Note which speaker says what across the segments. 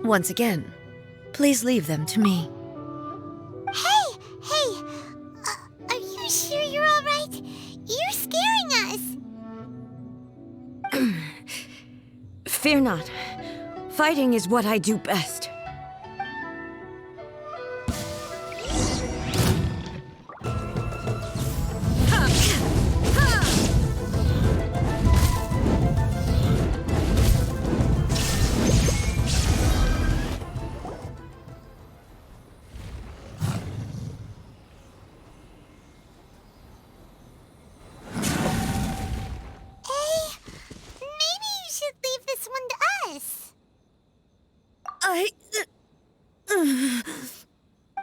Speaker 1: Once again, please leave them to me.
Speaker 2: Hey! Are you sure you're alright? You're scaring us!
Speaker 1: Fear not. Fighting is what I do best.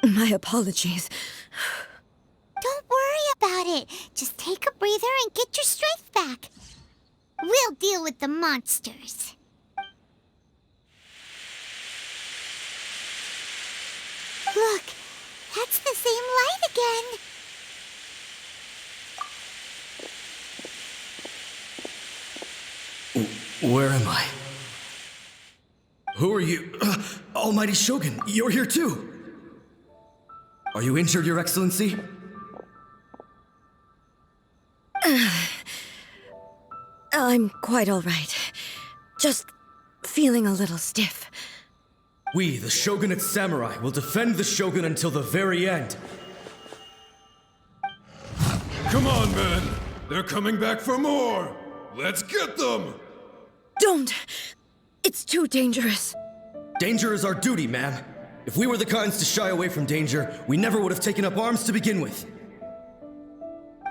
Speaker 1: My apologies.
Speaker 2: Don't worry about it. Just take a breather and get your strength back. We'll deal with the monsters. Look, that's the same light again.
Speaker 3: Where am I? Who are you? Almighty Shogun, you're here too! Are you injured, Your Excellency?
Speaker 1: I'm quite all right. Just feeling a little stiff.
Speaker 3: We, the Shogunate Samurai, will defend the Shogun until the very end.
Speaker 4: Come on, men! They're coming back for more! Let's get them!
Speaker 1: Don't! It's too dangerous.
Speaker 3: Danger is our duty, ma'am. If we were the kinds to shy away from danger, we never would have taken up arms to begin with.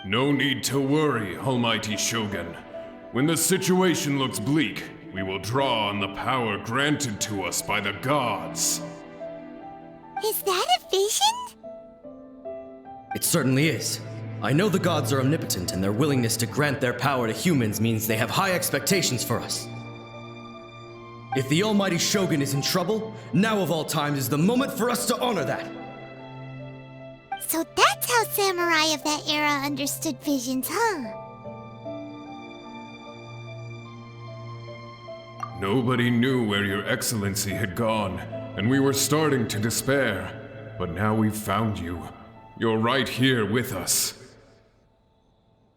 Speaker 4: No need to worry, Almighty Shogun. When the situation looks bleak, we will draw on the power granted to us by the gods.
Speaker 2: Is that a vision?
Speaker 3: It certainly is. I know the gods are omnipotent, and their willingness to grant their power to humans means they have high expectations for us. If the Almighty Shogun is in trouble, now of all times is the moment for us to honor that.
Speaker 2: So that's how samurai of that era understood visions, huh?
Speaker 4: Nobody knew where Your Excellency had gone, and we were starting to despair. But now we've found you. You're right here with us.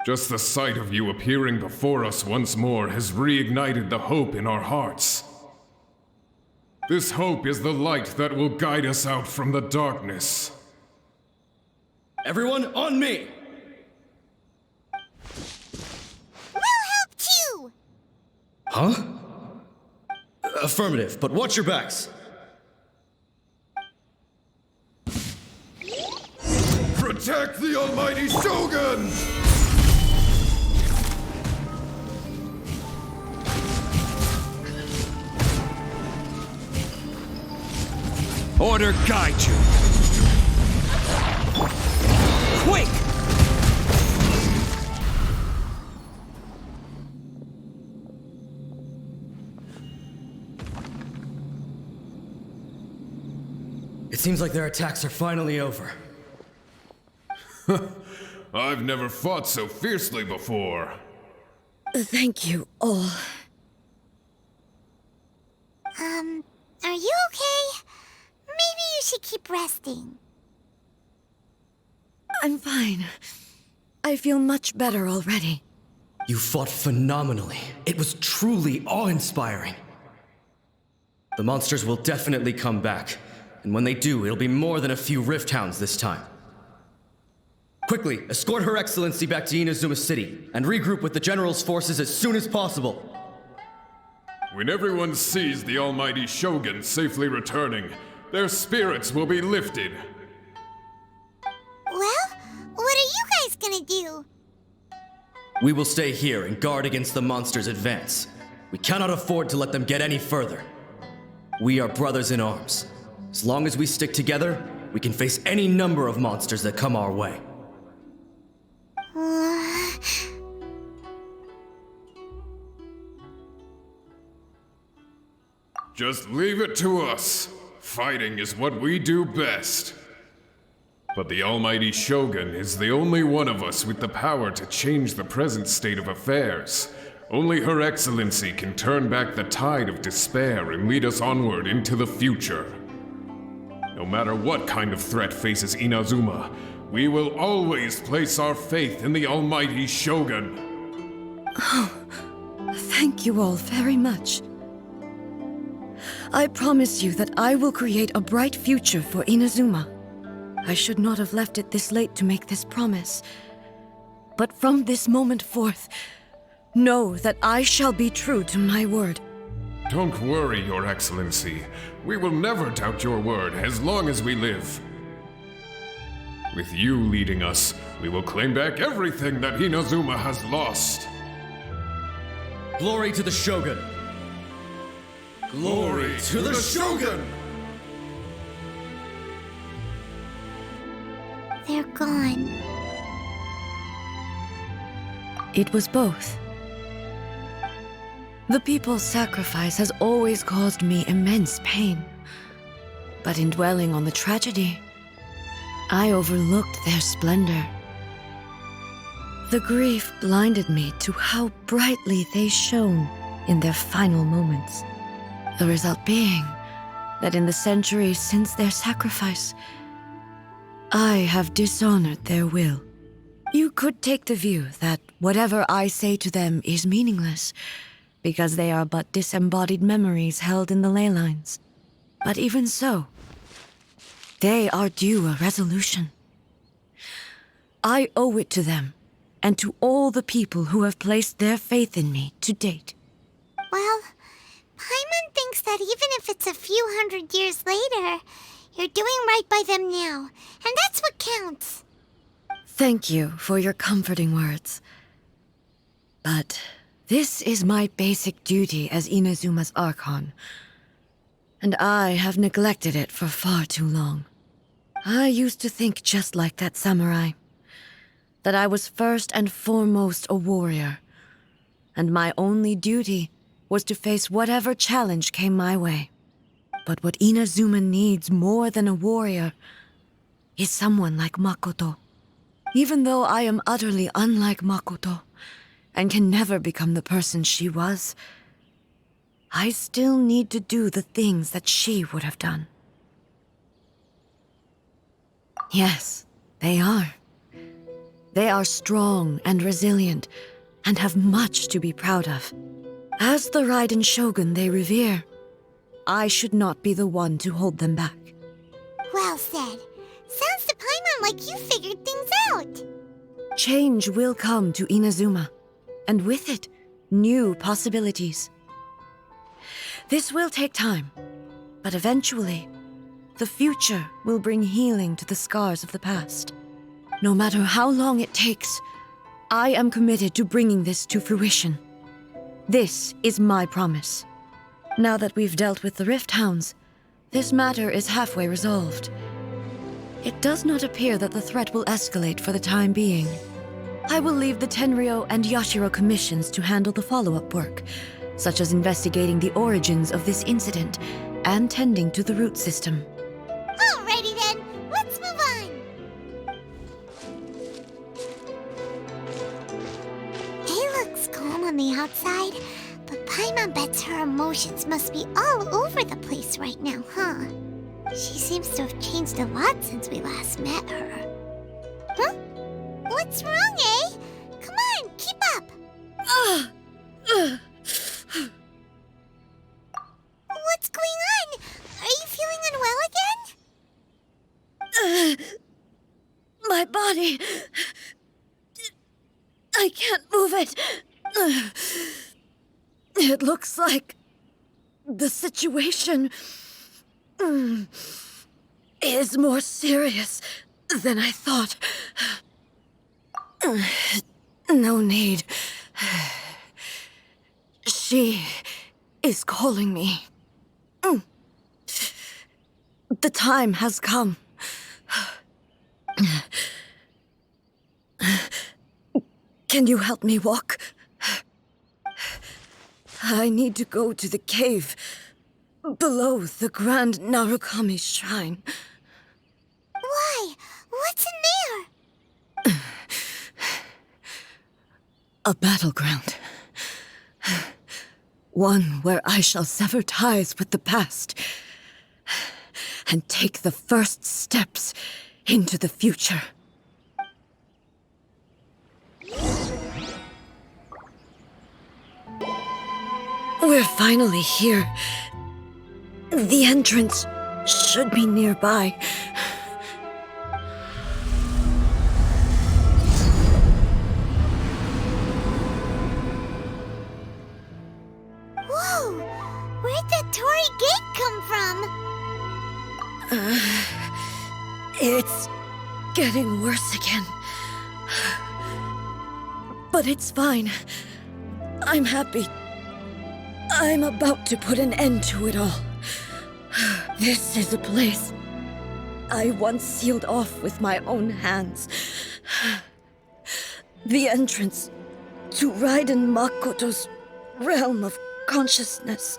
Speaker 4: Just the sight of you appearing before us once more has reignited the hope in our hearts. This hope is the light that will guide us out from the darkness.
Speaker 3: Everyone, on me!
Speaker 2: We'll help too!
Speaker 3: Huh? Affirmative, but watch your backs.
Speaker 4: Protect the Almighty Shogun!
Speaker 5: Order guide you! Quick!
Speaker 3: It seems like their attacks are finally over.
Speaker 4: I've never fought so fiercely before.
Speaker 1: Thank you all.
Speaker 2: Are you okay? Maybe you should keep resting.
Speaker 1: I'm fine. I feel much better already.
Speaker 3: You fought phenomenally. It was truly awe-inspiring. The monsters will definitely come back, and when they do, it'll be more than a few Rift Hounds this time. Quickly, escort Her Excellency back to Inazuma City, and regroup with the General's forces as soon as possible.
Speaker 4: When everyone sees the Almighty Shogun safely returning, their spirits will be lifted.
Speaker 2: Well, what are you guys gonna do?
Speaker 3: We will stay here and guard against the monsters' advance. We cannot afford to let them get any further. We are brothers in arms. As long as we stick together, we can face any number of monsters that come our way.
Speaker 4: Just leave it to us. Fighting is what we do best. But the Almighty Shogun is the only one of us with the power to change the present state of affairs. Only Her Excellency can turn back the tide of despair and lead us onward into the future. No matter what kind of threat faces Inazuma, we will always place our faith in the almighty Shogun.
Speaker 1: Thank you all very much. I promise you that I will create a bright future for Inazuma. I should not have left it this late to make this promise. But from this moment forth, know that I shall be true to my word.
Speaker 4: Don't worry, Your Excellency. We will never doubt your word as long as we live. With you leading us, we will claim back everything that Inazuma has lost.
Speaker 3: Glory to the Shogun! Glory to the Shogun!
Speaker 2: They're gone.
Speaker 1: It was both. The people's sacrifice has always caused me immense pain. But in dwelling on the tragedy, I overlooked their splendor. The grief blinded me to how brightly they shone in their final moments. The result being that in the centuries since their sacrifice, I have dishonored their will. You could take the view that whatever I say to them is meaningless, because they are but disembodied memories held in the ley lines. But even so, they are due a resolution. I owe it to them, and to all the people who have placed their faith in me to date.
Speaker 2: Well, Paimon thinks that even if it's a few hundred years later, you're doing right by them now, and that's what counts.
Speaker 1: Thank you for your comforting words. But this is my basic duty as Inazuma's Archon, and I have neglected it for far too long. I used to think just like that samurai, that I was first and foremost a warrior, and my only duty was to face whatever challenge came my way. But what Inazuma needs more than a warrior is someone like Makoto. Even though I am utterly unlike Makoto, and can never become the person she was, I still need to do the things that she would have done. Yes, they are. They are strong and resilient, and have much to be proud of. As the Raiden Shogun they revere, I should not be the one to hold them back.
Speaker 2: Well said. Sounds to Paimon like you figured things out.
Speaker 1: Change will come to Inazuma, and with it, new possibilities. This will take time, but eventually, the future will bring healing to the scars of the past. No matter how long it takes, I am committed to bringing this to fruition. This is my promise. Now that we've dealt with the Rift Hounds, this matter is halfway resolved. It does not appear that the threat will escalate for the time being. I will leave the Tenryo and Yashiro commissions to handle the follow-up work, such as investigating the origins of this incident and tending to the root system.
Speaker 2: Alrighty then, let's move on. It looks calm on the outside, but Paimon bets her emotions must be all over the place right now, huh? She seems to have changed a lot since we last met her. Huh? What's wrong, eh? Come on, keep up! What's going on? Are you feeling unwell again?
Speaker 1: My body... I can't move it. It looks like the situation is more serious than I thought. No need. She is calling me. The time has come. Can you help me walk? I need to go to the cave below the Grand Narukami Shrine.
Speaker 2: Why? What's in there?
Speaker 1: A battleground. One where I shall sever ties with the past and take the first steps into the future. We're finally here. The entrance should be nearby.
Speaker 2: Whoa! Where'd the Torii Gate come from?
Speaker 1: It's getting worse again. But it's fine. I'm happy. I'm about to put an end to it all. This is a place I once sealed off with my own hands. The entrance to Raiden Makoto's realm of consciousness.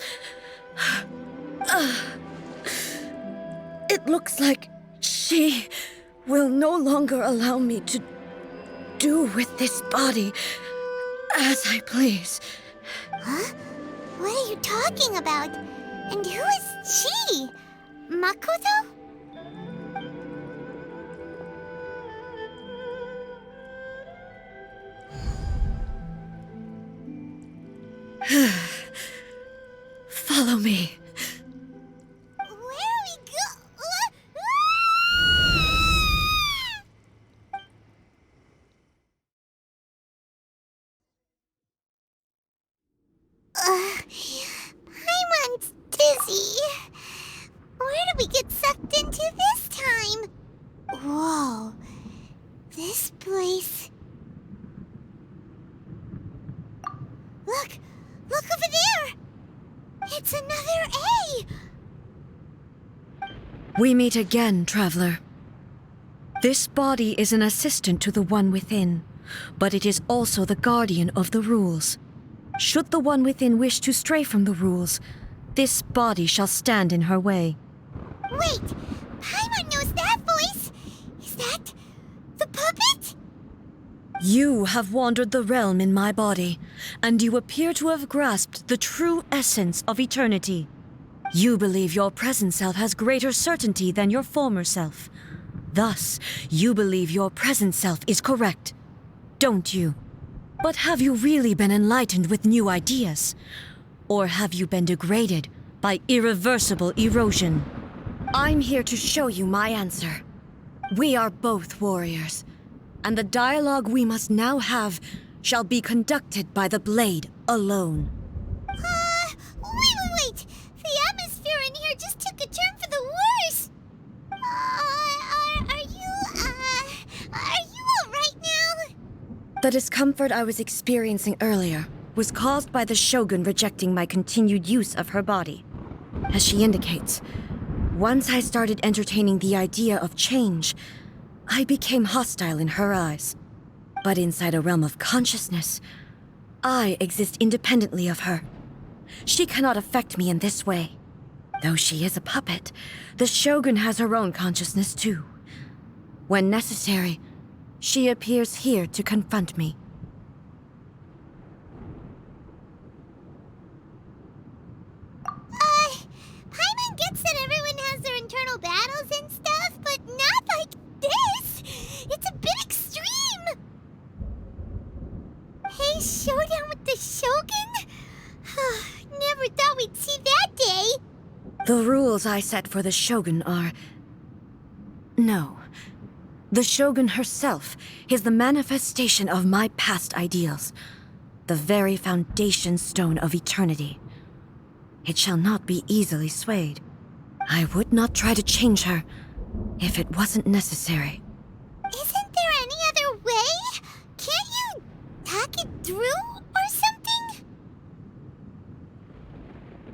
Speaker 1: It looks like she will no longer allow me to do with this body as I please.
Speaker 2: Huh? What are you talking about? And who is she? Makoto?
Speaker 1: Follow me.
Speaker 2: Where are we Paimon's dizzy. Where did we get sucked into this time? Whoa. This place... Look! Look over there! It's another A!
Speaker 1: We meet again, traveler. This body is an assistant to the one within, but it is also the guardian of the rules. Should the one within wish to stray from the rules, this body shall stand in her way.
Speaker 2: Wait! Paimon knows that voice! Is that... the puppet?
Speaker 1: You have wandered the realm in my body, and you appear to have grasped the true essence of eternity. You believe your present self has greater certainty than your former self. Thus, you believe your present self is correct, don't you? But have you really been enlightened with new ideas? Or have you been degraded by irreversible erosion? I'm here to show you my answer. We are both warriors, and the dialogue we must now have shall be conducted by the blade alone.
Speaker 2: Wait! The atmosphere in here just took a turn for the worse! Are you alright now?
Speaker 1: The discomfort I was experiencing earlier was caused by the Shogun rejecting my continued use of her body. As she indicates, once I started entertaining the idea of change, I became hostile in her eyes. But inside a realm of consciousness, I exist independently of her. She cannot affect me in this way. Though she is a puppet, the Shogun has her own consciousness too. When necessary, she appears here to confront me.
Speaker 2: Paimon gets that everyone has their internal battles and stuff, but not like this! It's a bit extreme! Hey, showdown with the Shogun? Never thought we'd see that day!
Speaker 1: The rules I set for the Shogun are... No. The Shogun herself is the manifestation of my past ideals. The very foundation stone of eternity. It shall not be easily swayed. I would not try to change her if it wasn't necessary.
Speaker 2: Isn't there any other way? Can't you talk it through or something?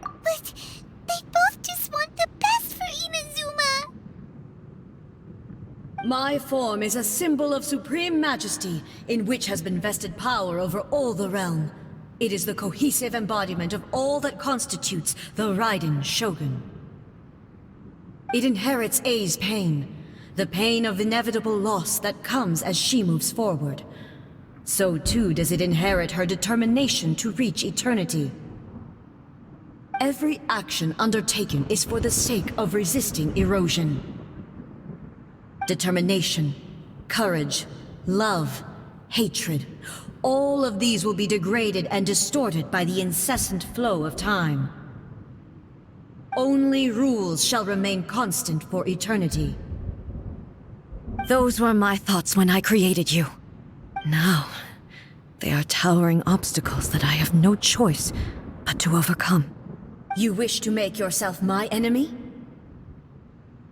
Speaker 2: But they both just want the best for Inazuma.
Speaker 1: My form is a symbol of supreme majesty, in which has been vested power over all the realm. It is the cohesive embodiment of all that constitutes the Raiden Shogun. It inherits Ei's pain, the pain of inevitable loss that comes as she moves forward. So too does it inherit her determination to reach eternity. every action undertaken is for the sake of resisting erosion. Determination, courage, love, hatred, all of these will be degraded and distorted by the incessant flow of time. Only rules shall remain constant for eternity. Those were my thoughts when I created you. Now, they are towering obstacles that I have no choice but to overcome. You wish to make yourself my enemy?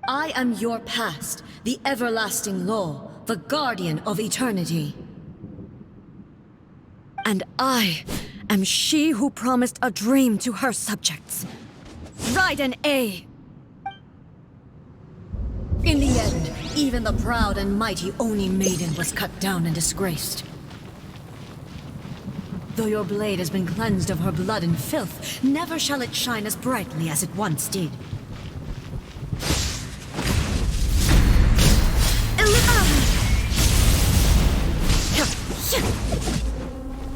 Speaker 1: I am your past, the everlasting law, the guardian of eternity. And I am she who promised a dream to her subjects. Raiden Ei! In the end, even the proud and mighty Oni Maiden was cut down and disgraced. Though your blade has been cleansed of her blood and filth, never shall it shine as brightly as it once did.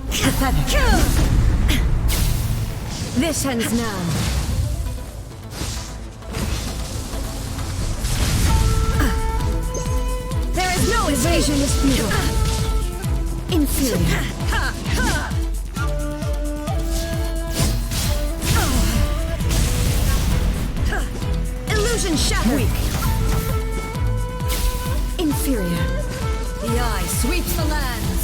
Speaker 1: Pathetic. This ends now. There is no evasion is futile. Inferior. Illusion shattered. Weak. Inferior. The eye sweeps the lands.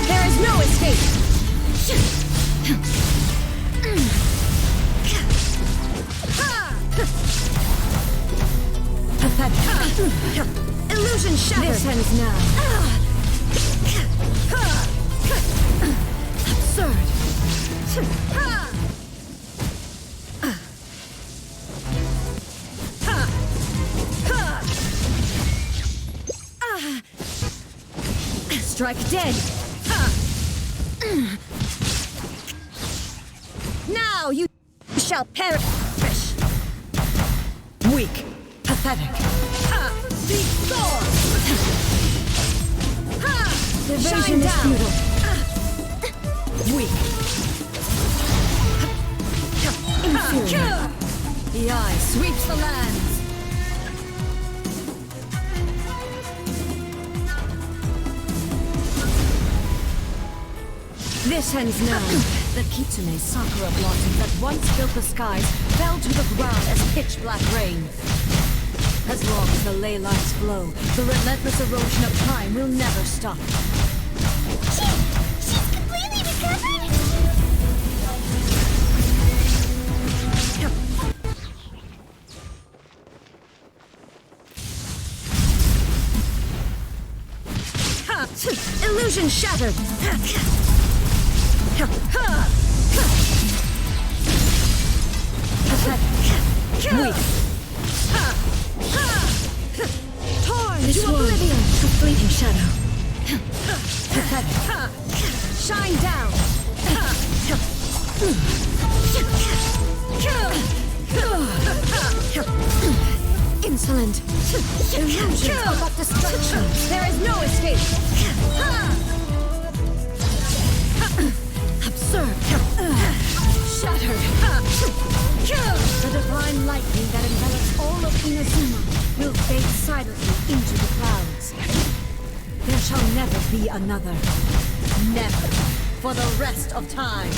Speaker 1: There is no escape. Pathetic. Illusion shattered. This ends now. Absurd. Strike dead. Now you shall perish. Weak. Pathetic. Deep sword. Evasion is futile. Weak. Inferior. The eye sweeps the lands. This ends now. The Kitsune sakura blossoms that once filled the skies fell to the ground as pitch black rain. As long as the ley lines flow, the relentless erosion of time will never stop.
Speaker 2: She's completely recovered?
Speaker 1: Illusion shattered! Weak. Torn to oblivion! A fleeting shadow. Pathetic. Shine down! Insolent. Illusions are but destruction. There is no escape. Absurd. Shattered. The divine lightning that envelops all of Inazuma will fade silently into the clouds. There shall never be another. Never. For the rest of time.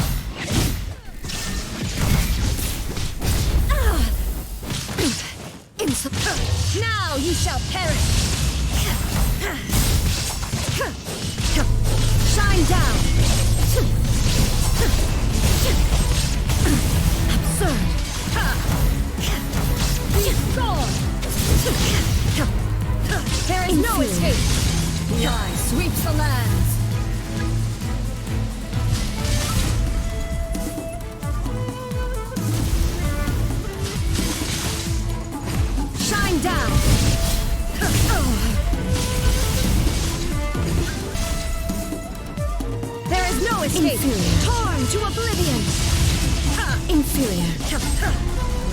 Speaker 1: Now you shall perish! Shine down! Absurd! There is no escape! The eye sweeps the lands! Shine down! There is no escape! Inferior. Torn to oblivion! Inferior.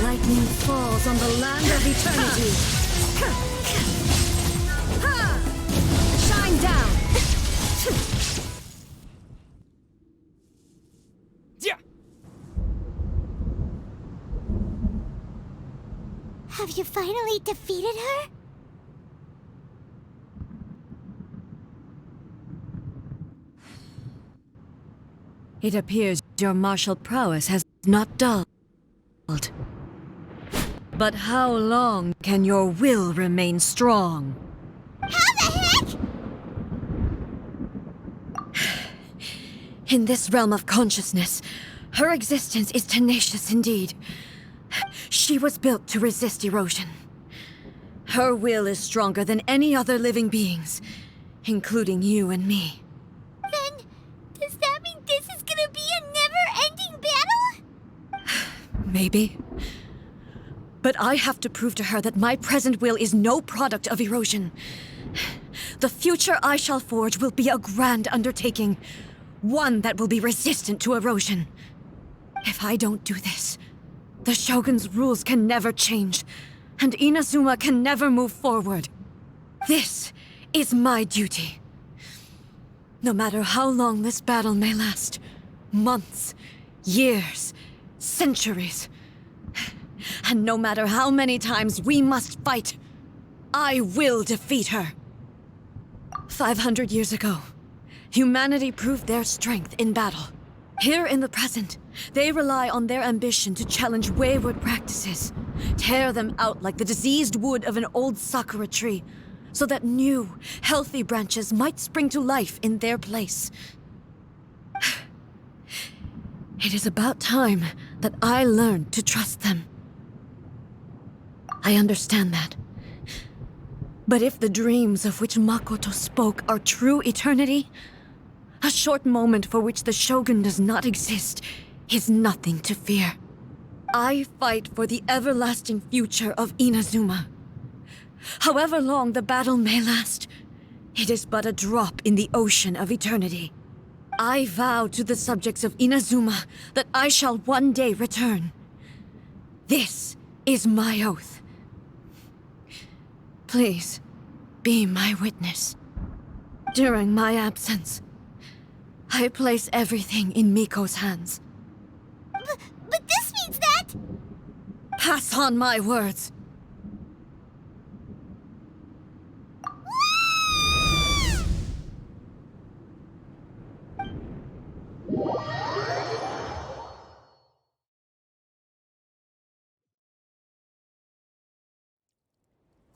Speaker 1: Lightning falls on the land of eternity. Shine
Speaker 2: Have you finally defeated her?
Speaker 1: It appears your martial prowess has not dulled. But how long can your will remain strong?
Speaker 2: How the heck?
Speaker 1: In this realm of consciousness, her existence is tenacious indeed. She was built to resist erosion. Her will is stronger than any other living beings, including you and me.
Speaker 2: Then, does that mean this is gonna be a never-ending battle?
Speaker 1: Maybe. But I have to prove to her that my present will is no product of erosion. The future I shall forge will be a grand undertaking, one that will be resistant to erosion. If I don't do this, the Shogun's rules can never change, and Inazuma can never move forward. This is my duty. No matter how long this battle may last, months, years, centuries, and no matter how many times we must fight, I will defeat her. 500 years ago, humanity proved their strength in battle. Here in the present, they rely on their ambition to challenge wayward practices, tear them out like the diseased wood of an old sakura tree, so that new, healthy branches might spring to life in their place. It is about time that I learned to trust them. I understand that. But if the dreams of which Makoto spoke are true eternity, a short moment for which the Shogun does not exist is nothing to fear. I fight for the everlasting future of Inazuma. However long the battle may last, it is but a drop in the ocean of eternity. I vow to the subjects of Inazuma that I shall one day return. This is my oath. Please, be my witness. During my absence, I place everything in Miko's hands.
Speaker 2: But this means that...
Speaker 1: Pass on my words.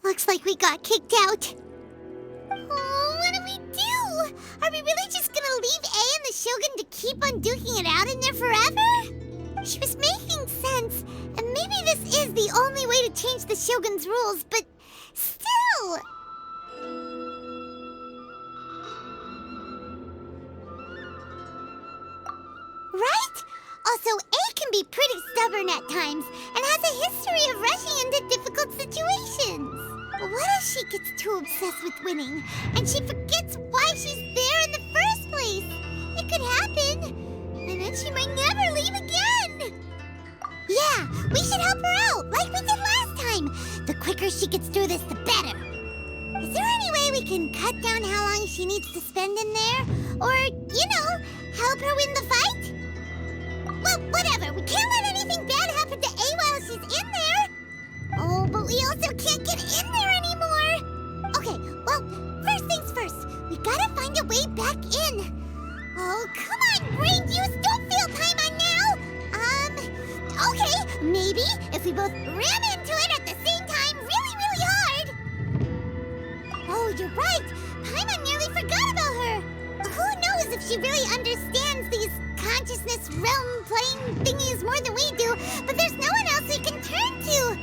Speaker 2: Looks like we got kicked out. Oh, what do we do? Are we really just gonna leave A and the Shogun to keep on duking it out in there forever? She was making sense, and maybe this is the only way to change the Shogun's rules, but still... Right? Also, A can be pretty stubborn at times, and has a history of rushing into difficult situations. What if she gets too obsessed with winning, and she forgets why she's there in the first place? It could happen, and then she might never leave again. Yeah, we should help her out, like we did last time. The quicker she gets through this, the better. Is there any way we can cut down how long she needs to spend in there? Or, help her win the fight? Well, whatever. We can't let anything bad happen to A while she's in there. Oh, but we also can't get in there anymore. Okay, well, first things first. We gotta find a way back in. Oh, come on, brain juice. Don't feel Paimon now. Okay, maybe if we both ran into it at the same time really, really hard. Oh, you're right. Paimon nearly forgot about her. Who knows if she really understands these consciousness realm playing thingies more than we do, but there's no one else we can turn to.